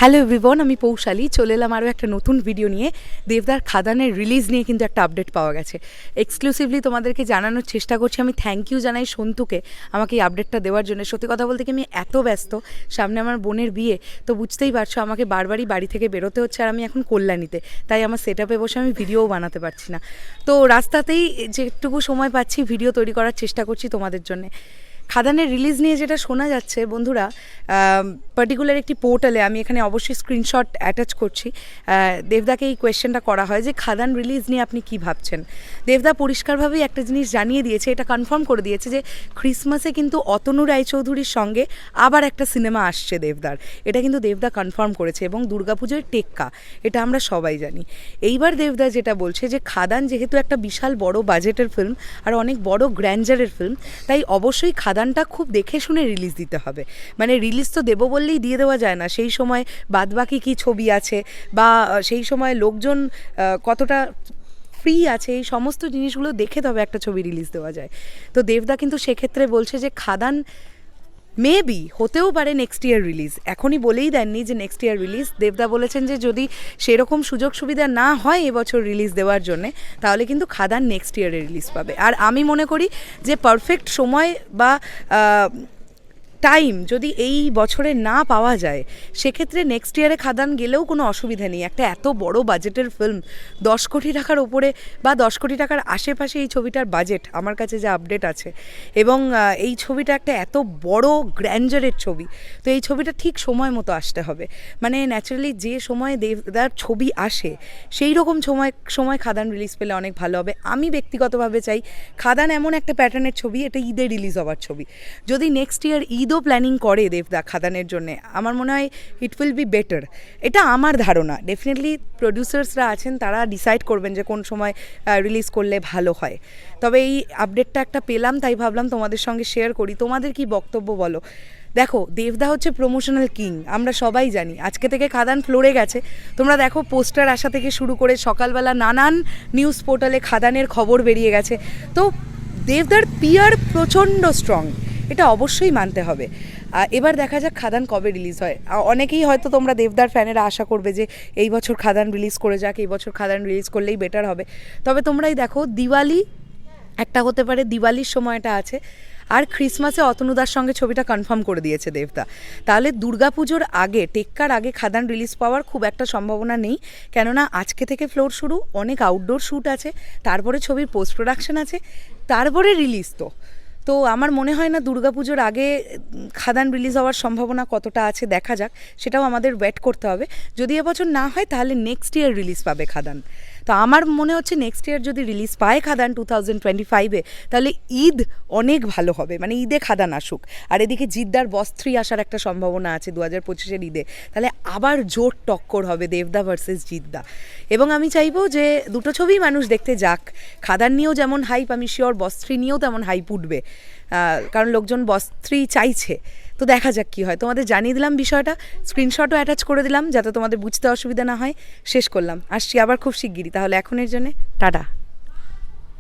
Hello everyone, আমি পৌশালী চলে এলাম আরও একটা নতুন ভিডিও নিয়ে। দেবদার খাদানের রিলিজ নিয়ে কিন্তু একটা আপডেট পাওয়া গেছে। এক্সক্লুসিভলি তোমাদেরকে জানানোর চেষ্টা করছি। আমি থ্যাংক ইউ জানাই সন্তুকে আমাকে এই আপডেটটা দেওয়ার জন্য। সত্যি কথা বলতে কি, আমি এত ব্যস্ত, সামনে আমার বোনের বিয়ে, তো বুঝতেই পারছো আমাকে বারবারই বাড়ি থেকে বেরোতে হচ্ছে। আর আমি এখন কল্যাণীতে, তাই আমার সেট আপে বসে আমি ভিডিওও বানাতে পারছি না। তো রাস্তাতেই যেটুকু সময় পাচ্ছি ভিডিও তৈরি করার চেষ্টা করছি তোমাদের জন্যে। খাদানের রিলিজ নিয়ে যেটা শোনা যাচ্ছে বন্ধুরা, পার্টিকুলার একটি পোর্টালে, আমি এখানে অবশ্যই স্ক্রিনশট অ্যাটাচ করছি, দেবদাকে এই কোয়েশ্চেনটা করা হয় যে খাদান রিলিজ নিয়ে আপনি কি ভাবছেন। দেবদা পরিষ্কারভাবেই একটা জিনিস জানিয়ে দিয়েছে, এটা কনফার্ম করে দিয়েছে যে ক্রিসমাসে কিন্তু অতনু রায়চৌধুরীর সঙ্গে আবার একটা সিনেমা আসছে দেবদার। এটা কিন্তু দেবদা কনফার্ম করেছে এবং দুর্গাপুজোয় টেক্কা, এটা আমরা সবাই জানি। এইবার দেবদা যেটা বলছে যে খাদান যেহেতু একটা বিশাল বড় বাজেটের ফিল্ম আর অনেক বড় গ্র্যান্ডারের ফিল্ম, তাই অবশ্যই খাদানটা খুব দেখে শুনে রিলিজ দিতে হবে। মানে রিলিজ তো দেবো বললেই দিয়ে দেওয়া যায় না, সেই সময় বাদবাকি কী ছবি আছে বা সেই সময় লোকজন কতটা ফ্রি আছে, এই সমস্ত জিনিসগুলো দেখে তবে একটা ছবি রিলিজ দেওয়া যায়। তো দেবদা কিন্তু সেক্ষেত্রে বলছে যে খাদান মেবি হতেও পারে নেক্সট ইয়ার রিলিজ। এখনই বলেই দেননি যে নেক্সট ইয়ার রিলিজ। দেবদা বলেছেন যে যদি সেরকম সুযোগ সুবিধা না হয় এবছর রিলিজ দেওয়ার জন্যে, তাহলে কিন্তু খাদান নেক্সট ইয়ারে রিলিজ পাবে। আর আমি মনে করি যে পারফেক্ট সময় বা টাইম যদি এই বছরে না পাওয়া যায়, সেক্ষেত্রে নেক্সট ইয়ারে খাদান গেলেও কোনো অসুবিধা নেই। একটা এত বড় বাজেটের ফিল্ম, 10 কোটি টাকার ওপরে বা 10 কোটি টাকার আশেপাশে এই ছবিটার বাজেট আমার কাছে যে আপডেট আছে, এবং এই ছবিটা একটা এত বড় গ্র্যান্ডারের ছবি, তো এই ছবিটা ঠিক সময় মতো আসতে হবে। মানে ন্যাচারালি যে সময় দেবদার ছবি আসে সেই রকম সময় খাদান রিলিজ পেলে অনেক ভালো হবে। আমি ব্যক্তিগতভাবে চাই খাদান এমন একটা প্যাটার্নের ছবি, এটা ঈদে রিলিজ হওয়ার ছবি। যদি নেক্সট ইয়ার ঈদও প্ল্যানিং করে দেবদা খাদানের জন্যে, আমার মনে হয় ইট উইল বি বেটার। এটা আমার ধারণা। ডেফিনেটলি প্রডিউসার্সরা আছেন, তারা ডিসাইড করবেন যে কোন সময় রিলিজ করলে ভালো হয়। তবে এই আপডেটটা একটা পেলাম, তাই ভাবলাম তোমাদের সঙ্গে শেয়ার করি। তোমাদের কি বক্তব্য বলো? দেখো, দেবদা হচ্ছে প্রমোশনাল কিং, আমরা সবাই জানি। আজকে থেকে খাদান ফ্লোরে গেছে, তোমরা দেখো পোস্টার আসা থেকে শুরু করে সকালবেলা নানান নিউজ পোর্টালে খাদানের খবর বেরিয়ে গেছে। তো দেবদার পিআর প্রচণ্ড স্ট্রং, এটা অবশ্যই মানতে হবে। এবার দেখা যাক খাদান কবে রিলিজ হয়। অনেকেই হয়তো তোমরা দেবদার ফ্যানেরা আশা করবে যে এই বছর খাদান রিলিজ করে যাক, এই বছর খাদান রিলিজ করলেই বেটার হবে। তবে তোমরাই দেখো, দিওয়ালি একটা হতে পারে, দিওয়ালির সময়টা আছে, আর ক্রিসমাসে অতনুদার সঙ্গে ছবিটা কনফার্ম করে দিয়েছে দেবদা। তাহলে দুর্গাপুজোর আগে, টেক্কার আগে খাদান রিলিজ পাওয়ার খুব একটা সম্ভাবনা নেই, কেননা আজকে থেকে ফ্লোর শুরু, অনেক আউটডোর শ্যুট আছে, তারপরে ছবির পোস্ট প্রোডাকশন আছে, তারপরে রিলিজ। তো আমার মনে হয় না দুর্গাপুজোর আগে খাদান রিলিজ হওয়ার সম্ভাবনা কতটা আছে, দেখা যাক, সেটাও আমাদের ওয়েট করতে হবে। যদি এবছর না হয় তাহলে নেক্সট ইয়ার রিলিজ পাবে খাদান। তো আমার মনে হচ্ছে নেক্সট ইয়ার যদি রিলিজ পায় খাদান 2025-এ, তাহলে ঈদ অনেক ভালো হবে, মানে ঈদে খাদান আসুক। আর এদিকে জিদ্দার বস 3 আসার একটা সম্ভাবনা আছে 2025-এর ঈদে, তাহলে আবার জোর টক্কর হবে দেবদা ভার্সেস জিদ্দা। এবং আমি চাইবো যে দুটো ছবিই মানুষ দেখতে যাক। খাদান নিয়েও যেমন হাইপ, আমি শিওর বস 3 নিয়েও তেমন হাইপ উঠবে, কারণ লোকজন বস 3 চাইছে। তো দেখা যাক কী হয়। তোমাদের জানিয়ে দিলাম বিষয়টা, স্ক্রিনশটও অ্যাটাচ করে দিলাম যাতে তোমাদের বুঝতে অসুবিধা না হয়। শেষ করলাম, আসছি আবার খুব শিগগিরই। তাহলে এখনের জন্যে টাটা।